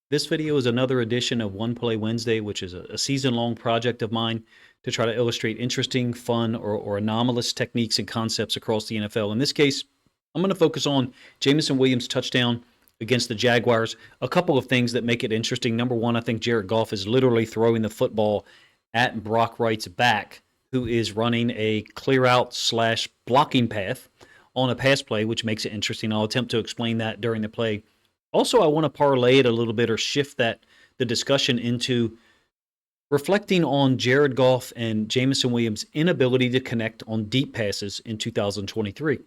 This video is another edition of One Play Wednesday, which is a season-long project of mine to try to illustrate interesting, fun, or anomalous techniques and concepts across the NFL. In this case, I'm going to focus on Jameson Williams' touchdown against the Jaguars. A couple of things that make it interesting. Number one, I think Jared Goff is literally throwing the football at Brock Wright's back, who is running a clear-out slash blocking path on a pass play, which makes it interesting. I'll attempt to explain that during the play. Also, I want to parlay it a little bit or shift the discussion into reflecting on Jared Goff and Jameson Williams' inability to connect on deep passes in 2023.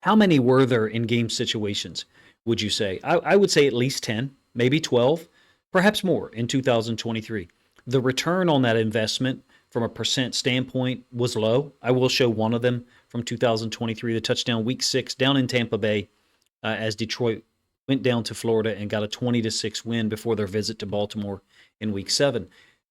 How many were there in game situations, would you say? I would say at least 10, maybe 12, perhaps more in 2023. The return on that investment from a percent standpoint was low. I will show one of them from 2023, the touchdown week 6 down in Tampa Bay as Detroit went down to Florida and got a 20-6 win before their visit to Baltimore in week 7.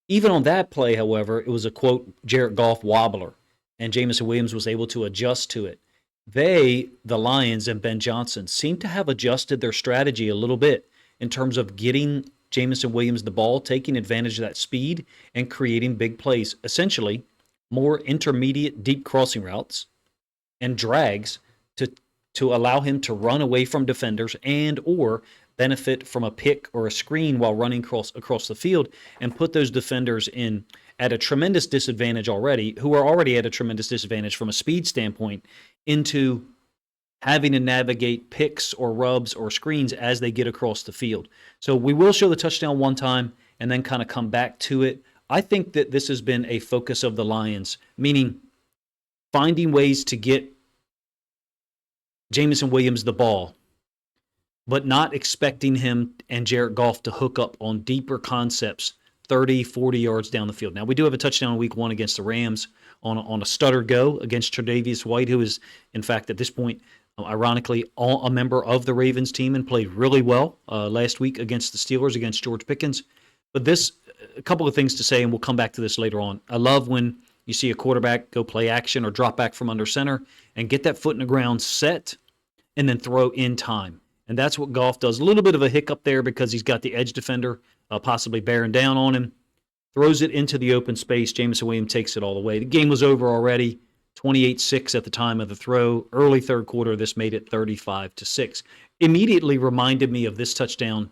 Even on that play, however, it was a, quote, Jared Goff wobbler, and Jameson Williams was able to adjust to it. The Lions and Ben Johnson, seem to have adjusted their strategy a little bit in terms of getting Jameson Williams the ball, taking advantage of that speed, and creating big plays. Essentially, more intermediate deep crossing routes and drags to allow him to run away from defenders and or benefit from a pick or a screen while running across the field and put those defenders in at a tremendous disadvantage already, who are already at a tremendous disadvantage from a speed standpoint, into having to navigate picks or rubs or screens as they get across the field. So we will show the touchdown one time and then kind of come back to it. I think that this has been a focus of the Lions, meaning finding ways to get Jameson Williams the ball, but not expecting him and Jared Goff to hook up on deeper concepts 30, 40 yards down the field. Now, we do have a touchdown in week 1 against the Rams on a stutter go against Tre'Davious White, who is, in fact, at this point, ironically, a member of the Ravens team and played really well last week against the Steelers, against George Pickens. But a couple of things to say, and we'll come back to this later on. I love when you see a quarterback go play action or drop back from under center and get that foot in the ground set and then throw in time. And that's what Goff does. A little bit of a hiccup there because he's got the edge defender possibly bearing down on him. Throws it into the open space. Jameson Williams takes it all the way. The game was over already, 28-6 at the time of the throw. Early third quarter, this made it 35-6. Immediately reminded me of this touchdown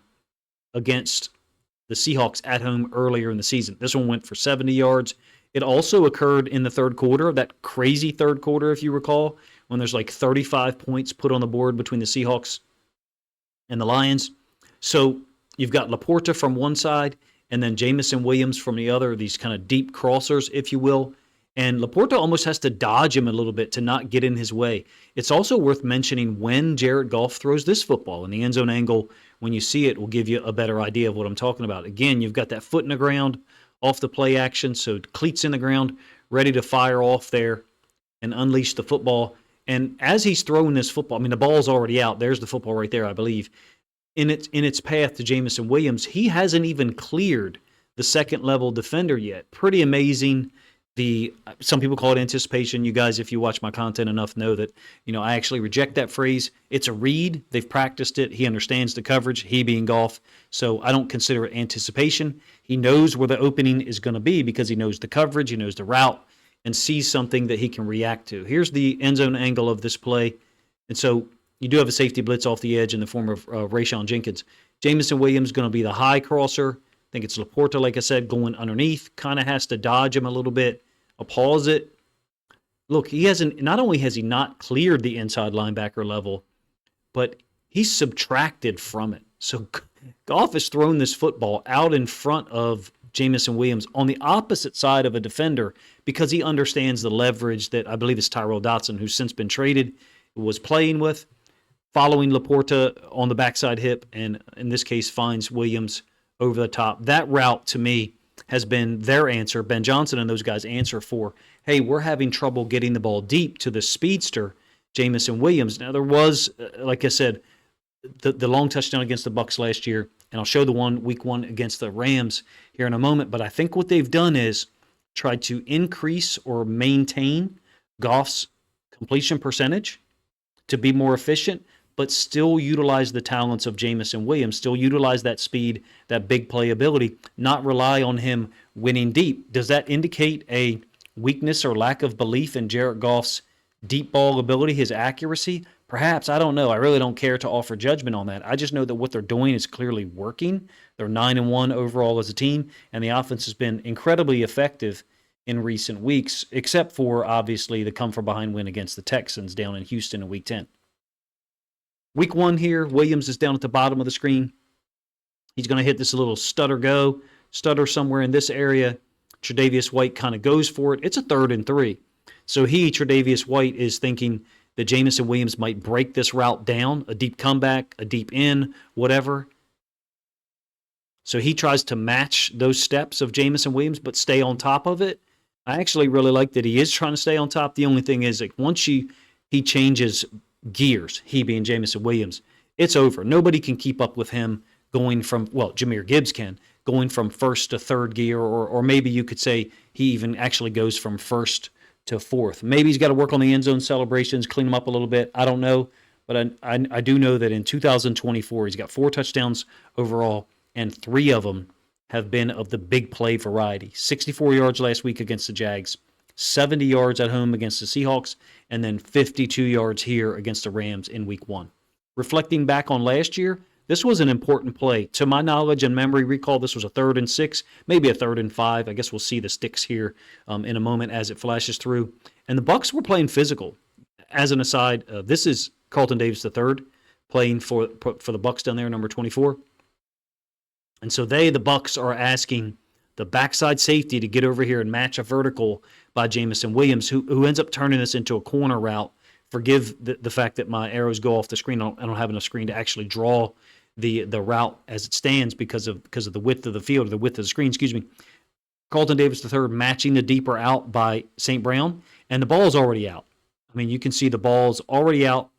against the Seahawks at home earlier in the season. This one went for 70 yards. It also occurred in the third quarter, that crazy third quarter, if you recall, when there's like 35 points put on the board between the Seahawks and the Lions. So you've got Laporta from one side and then Jameson Williams from the other, these kind of deep crossers, if you will. And Laporta almost has to dodge him a little bit to not get in his way. It's also worth mentioning when Jared Goff throws this football in the end zone angle. When you see it, will give you a better idea of what I'm talking about. Again, you've got that foot in the ground off the play action, so cleats in the ground, ready to fire off there and unleash the football. And as he's throwing this football, I mean, the ball's already out. There's the football right there, I believe. In its path to Jameson Williams, he hasn't even cleared the second-level defender yet. Pretty amazing. Some people call it anticipation. You guys, if you watch my content enough, know that I actually reject that phrase. It's a read. They've practiced it. He understands the coverage, he being Goff. So I don't consider it anticipation. He knows where the opening is going to be because he knows the coverage, he knows the route, and sees something that he can react to. Here's the end zone angle of this play. And so you do have a safety blitz off the edge in the form of Rayshon Jenkins. Jameson Williams going to be the high crosser. I think it's Laporta, like I said, going underneath. Kind of has to dodge him a little bit. I'll pause it. Look, not only has he not cleared the inside linebacker level, but he's subtracted from it. So Goff has thrown this football out in front of Jameson Williams on the opposite side of a defender because he understands the leverage that I believe is Tyrell Dotson, who's since been traded, was playing with, following Laporta on the backside hip, and in this case finds Williams over the top. That route, to me, has been their answer, Ben Johnson and those guys' answer for, hey, we're having trouble getting the ball deep to the speedster, Jameson Williams. Now, there was, like I said, the long touchdown against the Bucs last year, and I'll show the one week 1 against the Rams here in a moment, but I think what they've done is tried to increase or maintain Goff's completion percentage to be more efficient, but still utilize the talents of Jameson Williams, still utilize that speed, that big playability, not rely on him winning deep. Does that indicate a weakness or lack of belief in Jared Goff's deep ball ability, his accuracy? Perhaps. I don't know. I really don't care to offer judgment on that. I just know that what they're doing is clearly working. They're 9-1 overall as a team, and the offense has been incredibly effective in recent weeks, except for, obviously, the come-from-behind win against the Texans down in Houston in Week 10. Week 1 here, Williams is down at the bottom of the screen. He's going to hit this little stutter somewhere in this area. Tre'Davious White kind of goes for it. It's a 3rd and 3. So Tre'Davious White, is thinking that Jameson Williams might break this route down, a deep comeback, a deep in, whatever. So he tries to match those steps of Jameson Williams, but stay on top of it. I actually really like that he is trying to stay on top. The only thing is, like, once he changes gears, he being Jameson Williams, it's over. Nobody can keep up with him going from, well, Jahmyr Gibbs can, going from 1st to 3rd gear, or maybe you could say he even actually goes from 1st to 4th. Maybe he's got to work on the end zone celebrations, clean them up a little bit. I don't know, but I do know that in 2024, he's got 4 touchdowns overall, and 3 of them have been of the big play variety. 64 yards last week against the Jags, 70 yards at home against the Seahawks, and then 52 yards here against the Rams in Week 1. Reflecting back on last year, this was an important play. To my knowledge and memory recall, this was a 3rd and 6, maybe a 3rd and 5. I guess we'll see the sticks here in a moment as it flashes through. And the Bucs were playing physical. As an aside, this is Carlton Davis III playing for the Bucs down there, number 24. And so the Bucs, are asking the backside safety to get over here and match a vertical by Jameson Williams, who ends up turning this into a corner route. Forgive the fact that my arrows go off the screen. I don't have enough screen to actually draw the route as it stands because of the width of the field, or the width of the screen, excuse me. Carlton Davis III matching the deeper out by St. Brown, and the ball's already out. I mean, you can see the ball's already out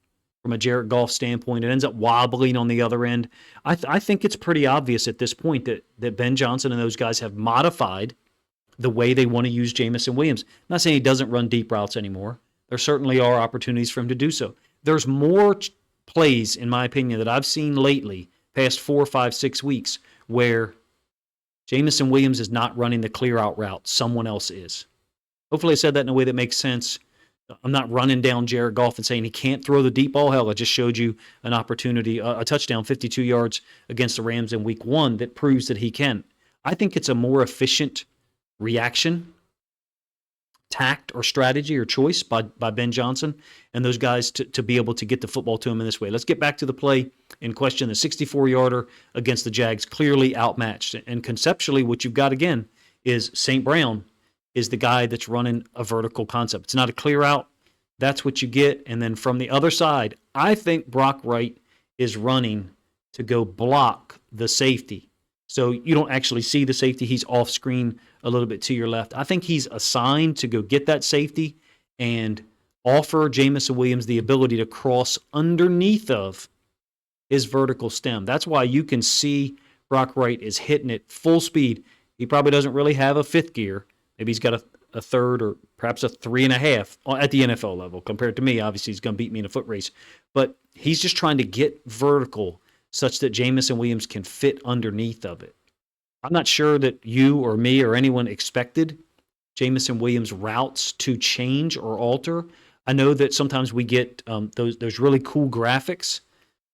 from a Jared Goff standpoint. It ends up wobbling on the other end. I think it's pretty obvious at this point that Ben Johnson and those guys have modified the way they want to use Jameson Williams. I'm not saying he doesn't run deep routes anymore. There certainly are opportunities for him to do so. There's more plays, in my opinion, that I've seen lately, past 4, 5, 6 weeks, where Jameson Williams is not running the clear out route. Someone else is. Hopefully I said that in a way that makes sense. I'm not running down Jared Goff and saying he can't throw the deep ball. Hell, I just showed you an opportunity, a touchdown, 52 yards against the Rams in Week 1 that proves that he can. I think it's a more efficient reaction, tact, or strategy or choice by Ben Johnson and those guys to be able to get the football to him in this way. Let's get back to the play in question. The 64-yarder against the Jags, clearly outmatched. And conceptually, what you've got again is St. Brown is the guy that's running a vertical concept. It's not a clear out. That's what you get. And then from the other side, I think Brock Wright is running to go block the safety. So you don't actually see the safety. He's off screen a little bit to your left. I think he's assigned to go get that safety and offer Jameson Williams the ability to cross underneath of his vertical stem. That's why you can see Brock Wright is hitting it full speed. He probably doesn't really have a 5th gear. Maybe he's got a 3rd or perhaps a 3.5 at the NFL level. Compared to me, obviously he's going to beat me in a foot race. But he's just trying to get vertical such that Jameson Williams can fit underneath of it. I'm not sure that you or me or anyone expected Jameson Williams' routes to change or alter. I know that sometimes we get those really cool graphics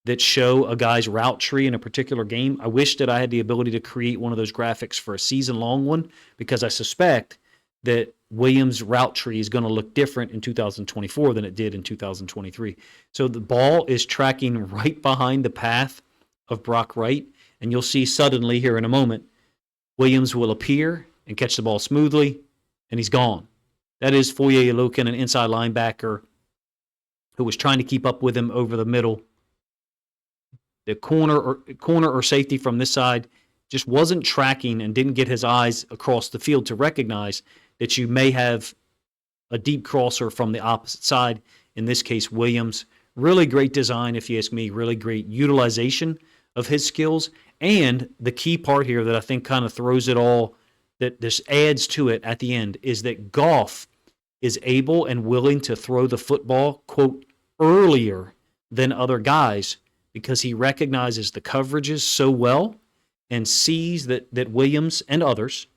that show a guy's route tree in a particular game. I wish that I had the ability to create one of those graphics for a season-long one, because I suspect that Williams' route tree is going to look different in 2024 than it did in 2023. So the ball is tracking right behind the path of Brock Wright, and you'll see suddenly here in a moment, Williams will appear and catch the ball smoothly, and he's gone. That is Foye Oluokun, an inside linebacker who was trying to keep up with him over the middle. The corner or safety from this side just wasn't tracking and didn't get his eyes across the field to recognize that you may have a deep crosser from the opposite side, in this case Williams. Really great design, if you ask me, really great utilization of his skills. And the key part here that I think kind of throws it all, that this adds to it at the end, is that Goff is able and willing to throw the football, quote, earlier than other guys because he recognizes the coverages so well and sees that Williams and others,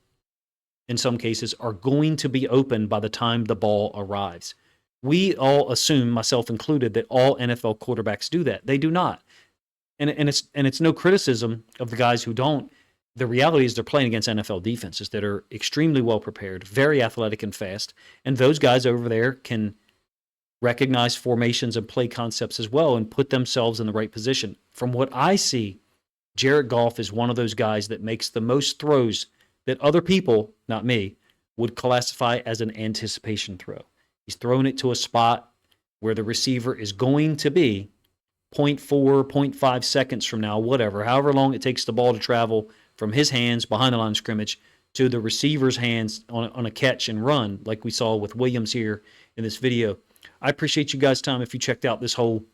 in some cases, are going to be open by the time the ball arrives. We all assume, myself included, that all NFL quarterbacks do that. They do not. And it's no criticism of the guys who don't. The reality is they're playing against NFL defenses that are extremely well prepared, very athletic and fast, and those guys over there can recognize formations and play concepts as well and put themselves in the right position. From what I see, Jared Goff is one of those guys that makes the most throws that other people, not me, would classify as an anticipation throw. He's throwing it to a spot where the receiver is going to be 0.4, 0.5 seconds from now, whatever, however long it takes the ball to travel from his hands behind the line of scrimmage to the receiver's hands on a catch and run, like we saw with Williams here in this video. I appreciate you guys' time if you checked out this whole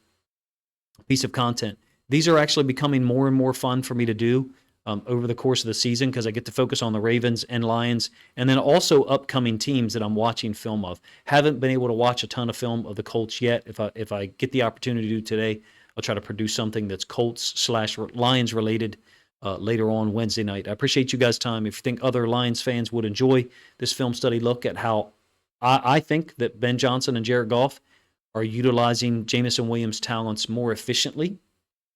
piece of content. These are actually becoming more and more fun for me to do over the course of the season because I get to focus on the Ravens and Lions and then also upcoming teams that I'm watching film of. Haven't been able to watch a ton of film of the Colts yet. If I get the opportunity to do today, I'll try to produce something that's Colts/Lions related later on Wednesday night. I appreciate you guys' time. If you think other Lions fans would enjoy this film study look at how I think that Ben Johnson and Jared Goff are utilizing Jameson Williams' talents more efficiently,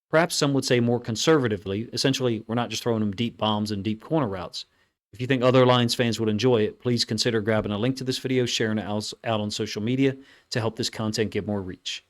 perhaps some would say more conservatively. Essentially, we're not just throwing them deep bombs and deep corner routes. If you think other Lions fans would enjoy it, please consider grabbing a link to this video, sharing it out on social media to help this content get more reach.